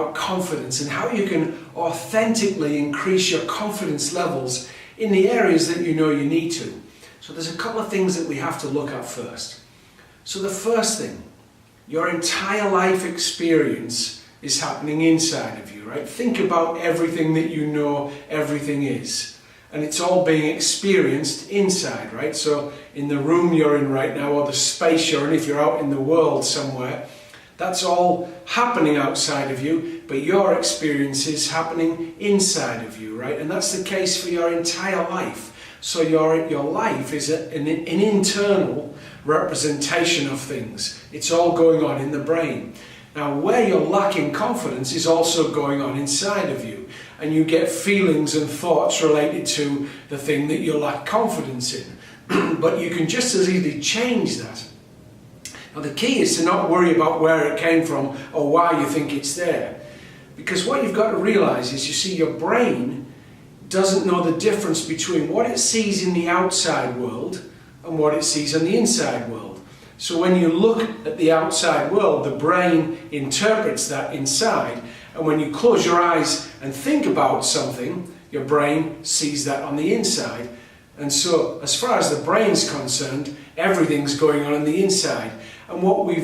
about confidence and how you can authentically increase your confidence levels in the areas that you know you need to. So there's a couple of things that we have to look at first. So the first thing, your entire life experience is happening inside of you, right? Think about everything that you know everything is. And it's all being experienced inside, right? So in the room you're in right now, or the space you're in, if you're out in the world somewhere, that's all happening outside of you, but your experience is happening inside of you, right? And that's the case for your entire life. So your life is an internal representation of things. It's all going on in the brain. Now, where you're lacking confidence is also going on inside of you, and you get feelings and thoughts related to the thing that you lack confidence in. But you can just as easily change that. Now, the key is to not worry about where it came from or why you think it's there. Because what you've got to realize is, you see, your brain doesn't know the difference between what it sees in the outside world and what it sees on the inside world. So when you look at the outside world, the brain interprets that inside, and when you close your eyes and think about something, your brain sees that on the inside. And so, as far as the brain's concerned, everything's going on the inside. And what we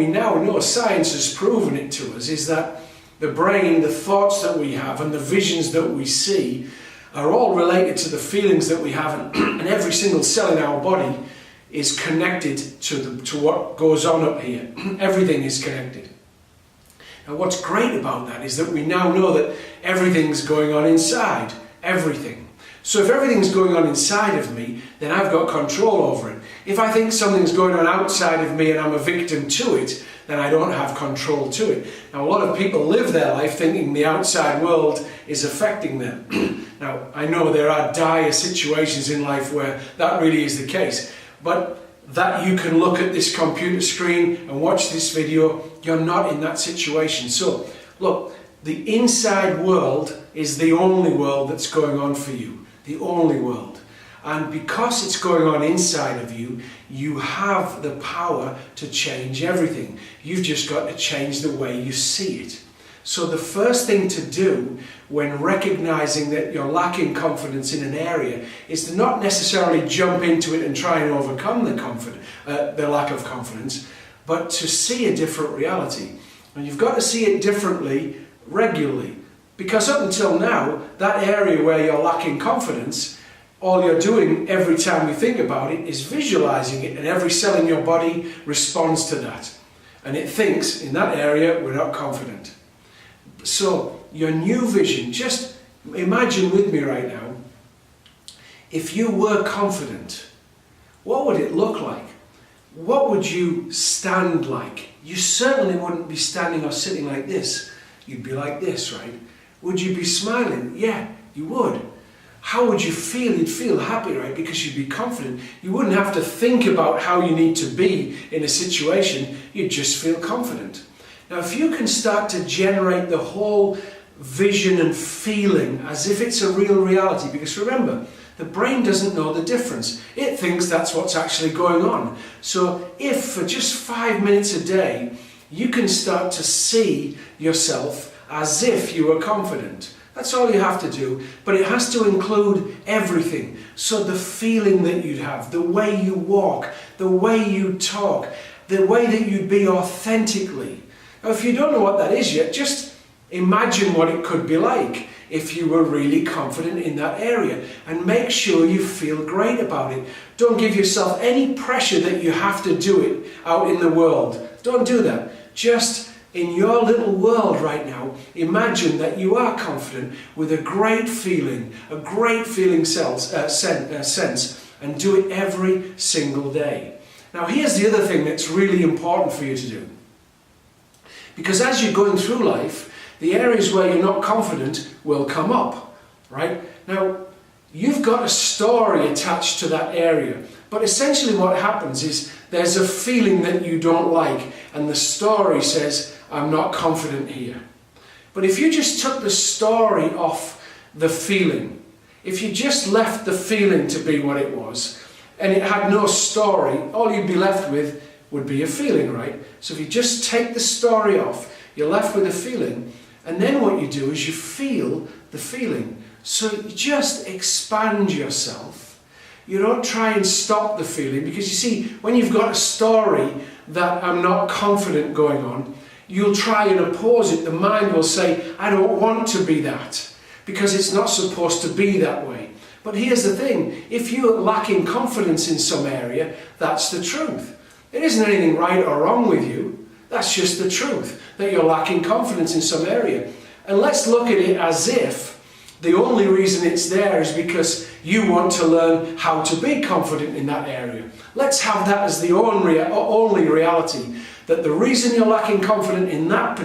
now know, science has proven it to us, is that the brain, the thoughts that we have and the visions that we see are all related to the feelings that we have, and every single cell in our body is connected to what goes on up here. Everything is connected. Now, what's great about that is that we now know that everything's going on inside. Everything. So if everything's going on inside of me, then I've got control over it. If I think something's going on outside of me and I'm a victim to it, then I don't have control to it. Now, a lot of people live their life thinking the outside world is affecting them. Now, I know there are dire situations in life where that really is the case, but that you can look at this computer screen and watch this video, you're not in that situation. So, look, the inside world is the only world that's going on for you. The only world. And because it's going on inside of you, you have the power to change everything. You've just got to change the way you see it. So the first thing to do when recognizing that you're lacking confidence in an area is to not necessarily jump into it and try and overcome the lack of confidence, but to see a different reality. And you've got to see it differently regularly. Because up until now, that area where you're lacking confidence, all you're doing every time you think about it is visualizing it, and every cell in your body responds to that. And it thinks, in that area, we're not confident. So, your new vision, just imagine with me right now, if you were confident, what would it look like? What would you stand like? You certainly wouldn't be standing or sitting like this. You'd be like this, right? Would you be smiling? Yeah, you would. How would you feel? You'd feel happy, right? Because you'd be confident. You wouldn't have to think about how you need to be in a situation. You'd just feel confident. Now, if you can start to generate the whole vision and feeling as if it's a real reality, because remember, the brain doesn't know the difference. It thinks that's what's actually going on. So if for just 5 minutes a day, you can start to see yourself as if you were confident. That's all you have to do, but it has to include everything. So the feeling that you'd have, the way you walk, the way you talk, the way that you'd be authentically. Now, if you don't know what that is yet, just imagine what it could be like if you were really confident in that area, and make sure you feel great about it. Don't give yourself any pressure that you have to do it out in the world. Don't do that. Just in your little world right now, imagine that you are confident with a great feeling sense, and do it every single day. Now, here's the other thing that's really important for you to do. Because as you're going through life, the areas where you're not confident will come up, right? Now, you've got a story attached to that area. But essentially what happens is there's a feeling that you don't like, and the story says, I'm not confident here. But if you just took the story off the feeling, if you just left the feeling to be what it was, and it had no story, all you'd be left with would be a feeling, right? So if you just take the story off, you're left with a feeling, And then what you do is you feel the feeling. So you just expand yourself. You don't try and stop the feeling, because you see, when you've got a story that I'm not confident going on, you'll try and oppose it. The mind will say, I don't want to be that, because it's not supposed to be that way. But here's the thing, if you're lacking confidence in some area, that's the truth. There isn't anything right or wrong with you. That's just the truth, that you're lacking confidence in some area. And let's look at it as if the only reason it's there is because you want to learn how to be confident in that area. Let's have that as the only reality, that the reason you're lacking confidence in that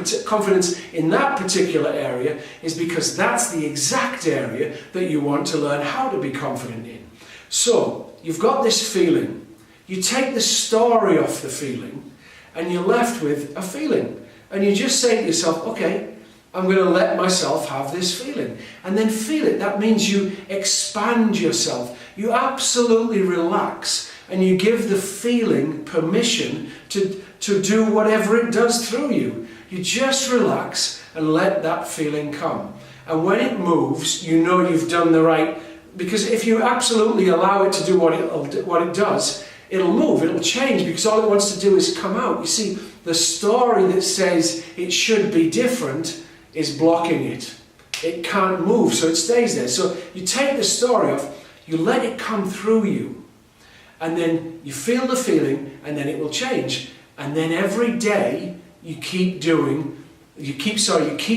particular area is because that's the exact area that you want to learn how to be confident in. So, you've got this feeling. You take the story off the feeling, and you're left with a feeling. And you just say to yourself, okay, I'm going to let myself have this feeling. And then feel it. That means you expand yourself. You absolutely relax, and you give the feeling permission to do whatever it does through you. You just relax and let that feeling come. And when it moves, you know you've done the right, because if you absolutely allow it to do what it does, it'll move, it'll change, because all it wants to do is come out. You see, the story that says it should be different is blocking it. It can't move, so it stays there. So you take the story off, you let it come through you, and then you feel the feeling, and then it will change. And then every day you keep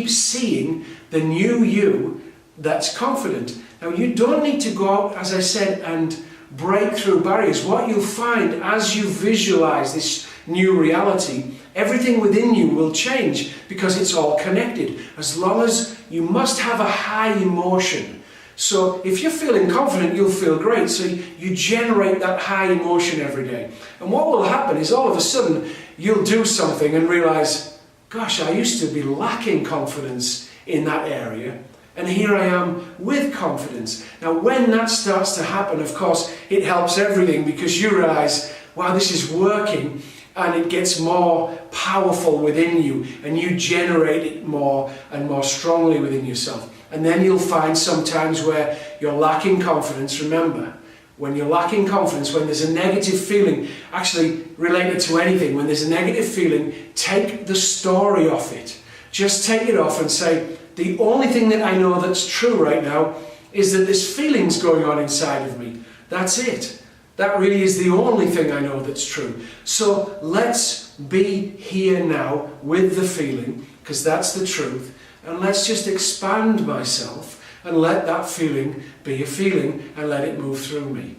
seeing the new you that's confident. Now, you don't need to go out, as I said, and break through barriers. What you'll find as you visualize this new reality, everything within you will change, because it's all connected. As long as you must have a high emotion. So if you're feeling confident, you'll feel great. So you generate that high emotion every day. And what will happen is all of a sudden you'll do something and realize, gosh, I used to be lacking confidence in that area, and here I am with confidence. Now when that starts to happen, of course, it helps everything, because you realize, wow, this is working, and it gets more powerful within you, and you generate it more and more strongly within yourself. And then you'll find sometimes where you're lacking confidence. Remember, when you're lacking confidence, when there's a negative feeling, actually related to anything, when there's a negative feeling, take the story off it. Just take it off and say, the only thing that I know that's true right now is that this feeling's going on inside of me. That's it. That really is the only thing I know that's true. So let's be here now with the feeling, because that's the truth. And let's just expand myself and let that feeling be a feeling, and let it move through me.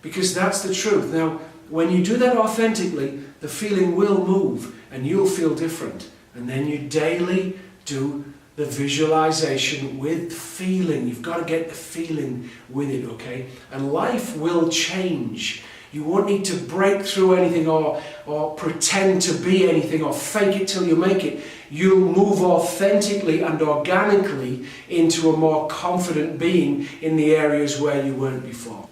Because that's the truth. Now, when you do that authentically, the feeling will move and you'll feel different. And then you daily do the visualization with feeling. You've got to get the feeling with it, okay? And life will change. You won't need to break through anything or pretend to be anything or fake it till you make it. You'll move authentically and organically into a more confident being in the areas where you weren't before.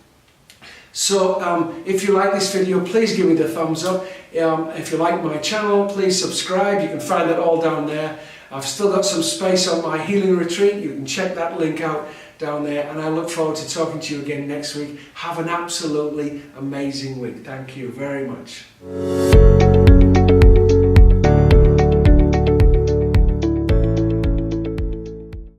So if you like this video, please give me the thumbs up. If you like my channel, please subscribe. You can find that all down there. I've still got some space on my healing retreat. You can check that link out down there, and I look forward to talking to you again next week. Have an absolutely amazing week. Thank you very much.